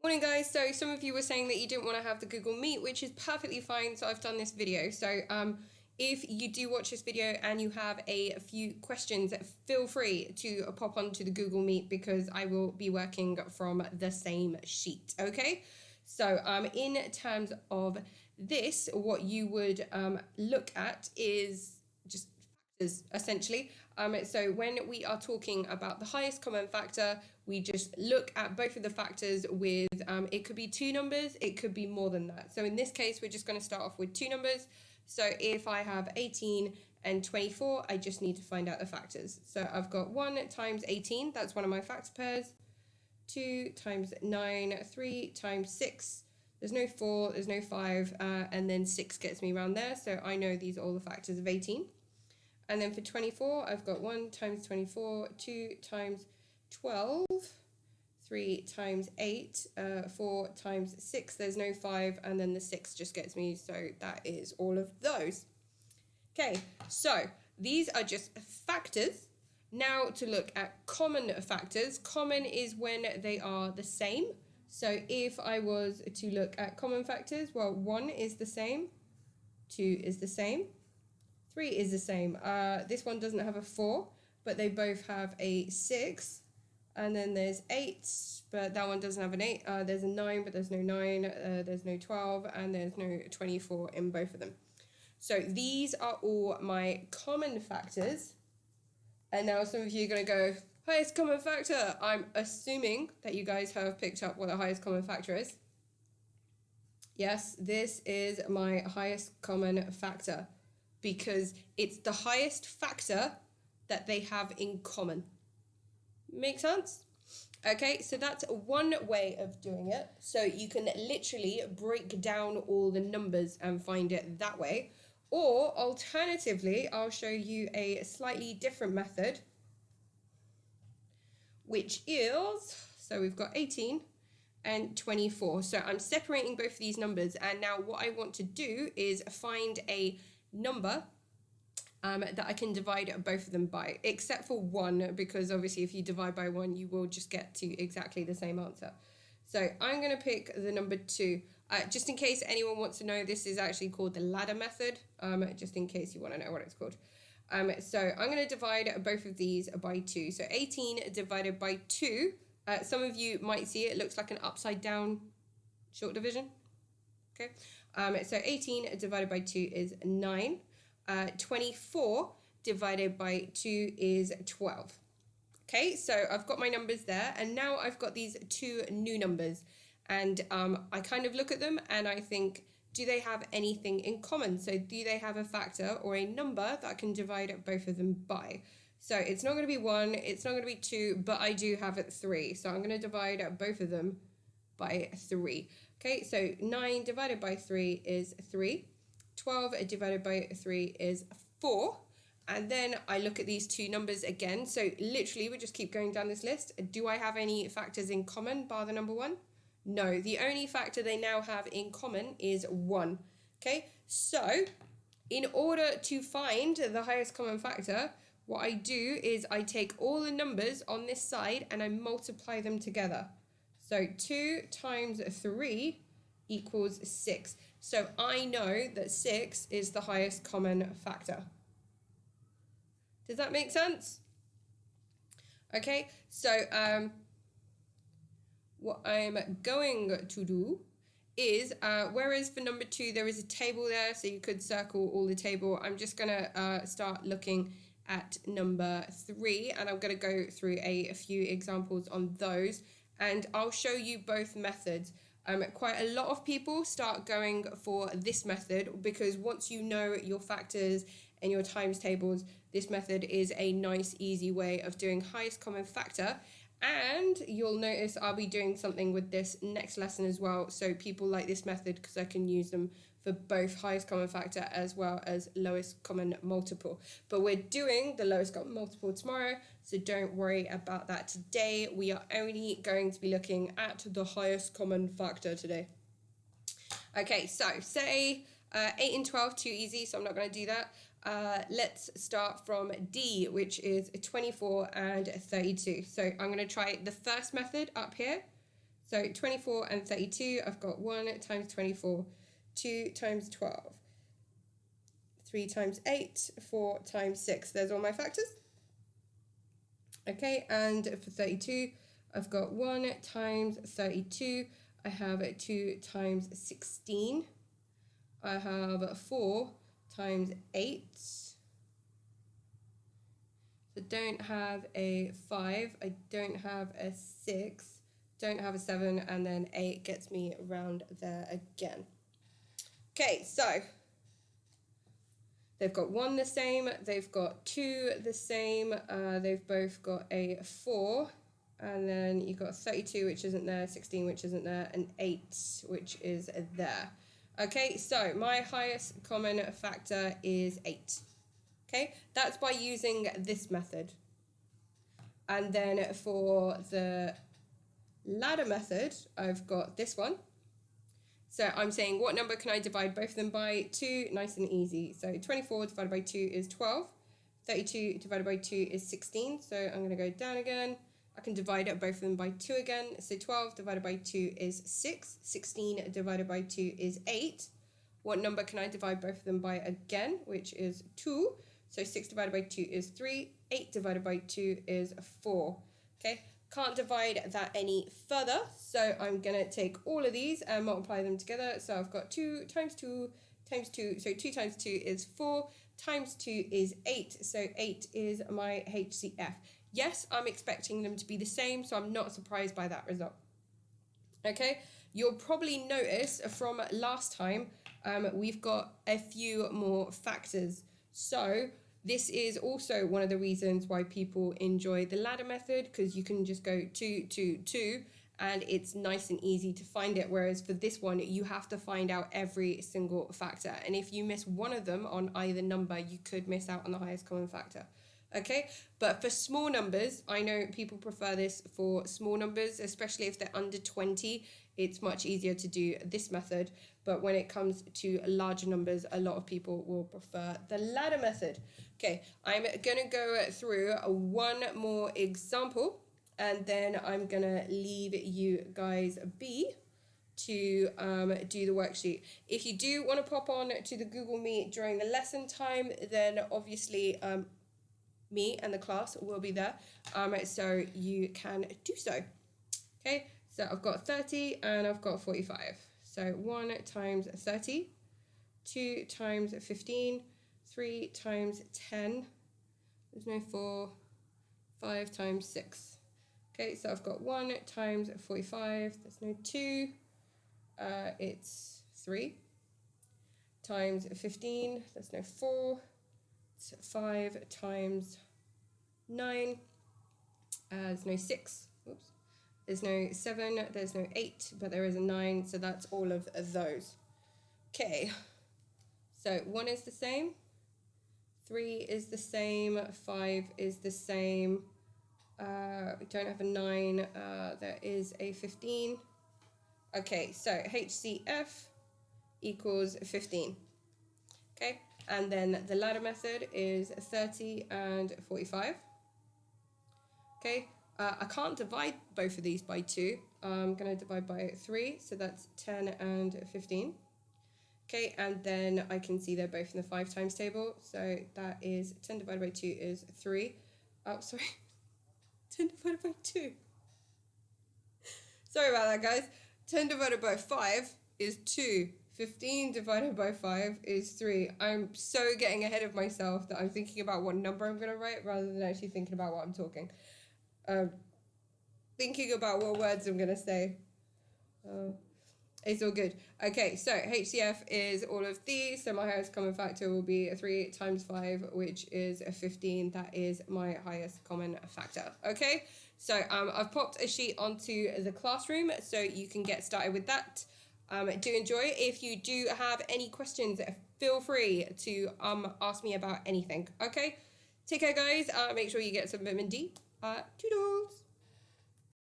Morning guys, so some of you were saying that you didn't want to have the Google Meet, which is perfectly fine, so I've done this video. So if you do watch this video and you have a few questions, feel free to pop onto the Google Meet because I will be working from the same sheet, okay? So in terms of this, what you would look at is just factors, essentially. So when we are talking about the highest common factor, we just look at both of the factors with, it could be two numbers, it could be more than that. So in this case, we're just going to start off with two numbers. So if I have 18 and 24, I just need to find out the factors. So I've got 1 times 18, that's one of my factor pairs. 2 times 9, 3 times 6. There's no 4, there's no 5, and then 6 gets me around there. So I know these are all the factors of 18. And then for 24, I've got 1 times 24, 2 times 12, 3 times 8, 4 times 6, there's no 5, and then the 6 just gets me, so that is all of those. Okay, so these are just factors. Now to look at common factors. Common is when they are the same. So if I was to look at common factors, well, 1 is the same, 2 is the same, 3 is the same. This one doesn't have a 4, but they both have a 6. And then there's 8, but that one doesn't have an 8. There's a 9, but there's no 9. There's no 12, and there's no 24 in both of them. So these are all my common factors. And now some of you are going to go, highest common factor. I'm assuming that you guys have picked up what the highest common factor is. Yes, this is my highest common factor, because it's the highest factor that they have in common. Make sense? Okay, so that's one way of doing it. So you can literally break down all the numbers and find it that way. Or alternatively, I'll show you a slightly different method, which is, so we've got 18 and 24. So I'm separating both of these numbers, and now what I want to do is find a number that I can divide both of them by, except for 1, because obviously if you divide by 1, you will just get to exactly the same answer. So I'm going to pick the number 2. Just in case anyone wants to know, this is actually called the ladder method, just in case you want to know what it's called. So I'm going to divide both of these by 2. So 18 divided by 2, some of you might see it looks like an upside down short division. Okay, so 18 divided by 2 is 9. 24 divided by 2 is 12. Okay, so I've got my numbers there, and now I've got these two new numbers, and I kind of look at them and I think, do they have anything in common? So do they have a factor or a number that I can divide both of them by? So it's not going to be 1, it's not going to be 2, but I do have it 3. So I'm going to divide both of them by 3. Okay, so 9 divided by 3 is 3. 12 divided by 3 is 4. And then I look at these two numbers again. So literally we just keep going down this list. Do I have any factors in common bar the number 1? No, the only factor they now have in common is 1. Okay, so in order to find the highest common factor, what I do is I take all the numbers on this side and I multiply them together. So 2 times 3 equals 6. So I know that 6 is the highest common factor. Does that make sense? Okay, so what I'm going to do is, whereas for number 2 there is a table there, so you could circle all the table, I'm just going to start looking at number 3, and I'm going to go through a few examples on those, and I'll show you both methods. Quite a lot of people start going for this method because once you know your factors and your times tables, this method is a nice, easy way of doing highest common factor. And you'll notice I'll be doing something with this next lesson as well. So people like this method because I can use them for both highest common factor as well as lowest common multiple. But we're doing the lowest common multiple tomorrow, so don't worry about that today. We are only going to be looking at the highest common factor today. Okay, so say 8 and 12, too easy, so I'm not going to do that. Let's start from D, which is 24 and 32. So I'm going to try the first method up here. So 24 and 32, I've got 1 times 24, 2 times 12, 3 times 8, 4 times 6. There's all my factors. Okay, and for 32, I've got 1 times 32. I have 2 times 16. I have 4 times 8. So don't have a 5. I don't have a 6. Don't have a 7. And then 8 gets me around there again. Okay, so they've got 1 the same. They've got 2 the same. They've both got a 4. And then you've got 32, which isn't there, 16, which isn't there, and 8, which is there. Okay, so my highest common factor is 8. Okay, that's by using this method. And then for the ladder method, I've got this one. So I'm saying, what number can I divide both of them by? 2, nice and easy. So 24 divided by 2 is 12. 32 divided by 2 is 16. So I'm going to go down again. I can divide both of them by 2 again. So 12 divided by 2 is 6. 16 divided by 2 is 8. What number can I divide both of them by again, which is 2? So 6 divided by 2 is 3. 8 divided by 2 is 4. Okay, can't divide that any further. So I'm going to take all of these and multiply them together. So I've got 2 times 2 times 2. So 2 times 2 is 4. Times 2 is 8. So 8 is my HCF. Yes, I'm expecting them to be the same, so I'm not surprised by that result. Okay, you'll probably notice from last time, we've got a few more factors. So this is also one of the reasons why people enjoy the ladder method, because you can just go 2, 2, 2, and it's nice and easy to find it. Whereas for this one, you have to find out every single factor. And if you miss one of them on either number, you could miss out on the highest common factor. Okay, but for small numbers, I know people prefer this for small numbers, especially if they're under 20. It's much easier to do this method. But when it comes to larger numbers, a lot of people will prefer the ladder method. Okay, I'm going to go through one more example, and then I'm going to leave you guys be to do the worksheet. If you do want to pop on to the Google Meet during the lesson time, then obviously me and the class will be there, so you can do so. Okay, so I've got 30 and I've got 45. So 1 times 30, 2 times 15, 3 times 10, there's no 4, 5 times 6. Okay, so I've got 1 times 45, there's no 2, it's 3, times 15, there's no 4, 5 times 9, there's no 6, oops, there's no 7, there's no 8, but there is a 9, so that's all of those. Okay, so 1 is the same, 3 is the same, 5 is the same, we don't have a 9, there is a 15. Okay, so HCF equals 15. Okay, and then the ladder method is 30 and 45. Okay, I can't divide both of these by 2. I'm going to divide by 3, so that's 10 and 15. Okay, and then I can see they're both in the 5 times table, so that is 10 divided by 2 is 3. Oh, sorry, 10 divided by 2. Sorry about that, guys. 10 divided by 5 is 2. 15 divided by 5 is 3. I'm so getting ahead of myself that I'm thinking about what number I'm going to write rather than actually thinking about what I'm talking. Thinking about what words I'm going to say. It's all good. Okay, so HCF is all of these. So my highest common factor will be 3 times 5, which is a 15. That is my highest common factor. Okay, so I've popped a sheet onto the classroom so you can get started with that. Do enjoy. If you do have any questions, feel free to ask me about anything. Okay, take care, guys. Make sure you get some vitamin D. Toodles.